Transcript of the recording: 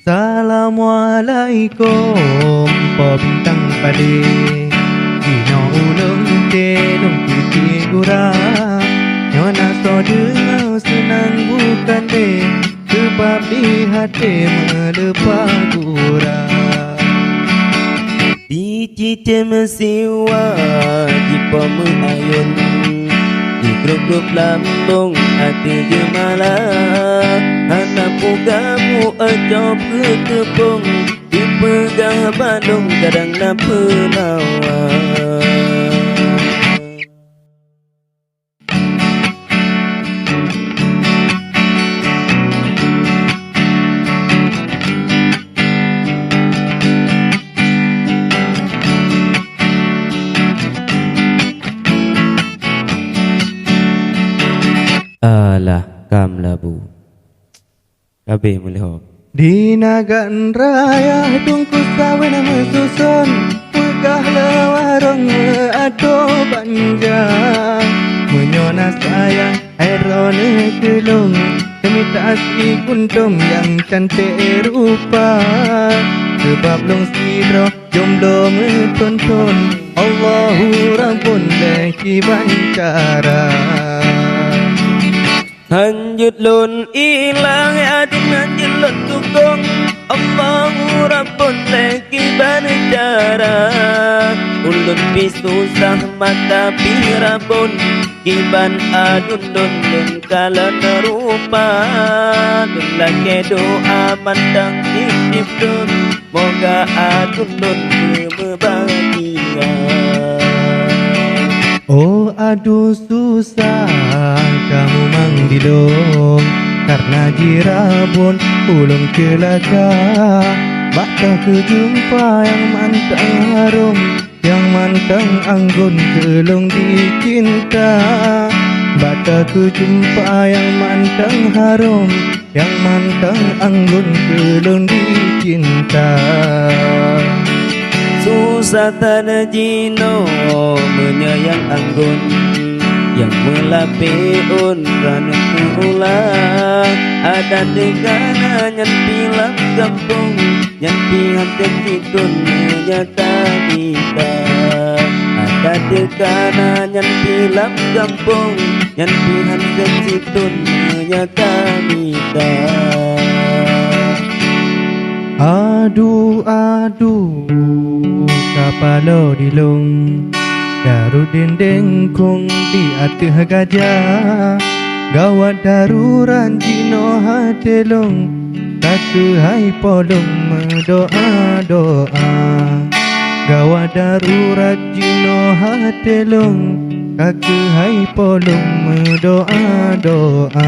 Assalamualaikum po bintang pade Dino ulung telung titi gurang Nyona so dengar senang bukan deh Sebab di hati melepah gurang Di cita mesiwa di pemengayun Di grup-grup lambung hati jemalah Anak pugamu ajab ke tepung Di pegah Bandung kadang nak penawar Alah, kam labu Kabeh mulih Di nagan raya tungku sawen mesusun Pegah lewarong meado banjang Menyona sayang airone kelung Demi tak asli kuntum yang cantik rupa Sebab long sidro jomblo metonton Allahu Rabbun leki bancara Hanjut lun ilang adin hanjut lun tukung Allahu Rabbun leki bancara Ulun pisusah mata pirabun Kiban adun dun dun kala nerupa Dun laki doa mandang hip dun Moga adun dun kebahagiaan Oh aduh susah kamu mangdilong Karena jirabun ulung celaka Bakal kejumpa yang mantang harum Yang mantang anggun kelung dicinta Bakal kejumpa yang mantang harum Yang mantang anggun kelung dicinta Susah tanah jino menyayang anggun Yang melapiun ranut ulang Ada dekana nyan pilam kampung Nyan pihan kecitun menyata kita Ada dekana nyan pilam kampung Nyan pihan kecitun menyata kita Aduh aduh kapalo dilung Darudin dengkung di atih gajah Gawat darurat jino hatelung Katu hai polung mendoa-doa Gawat darurat jino hatelung Katu hai polung mendoa-doa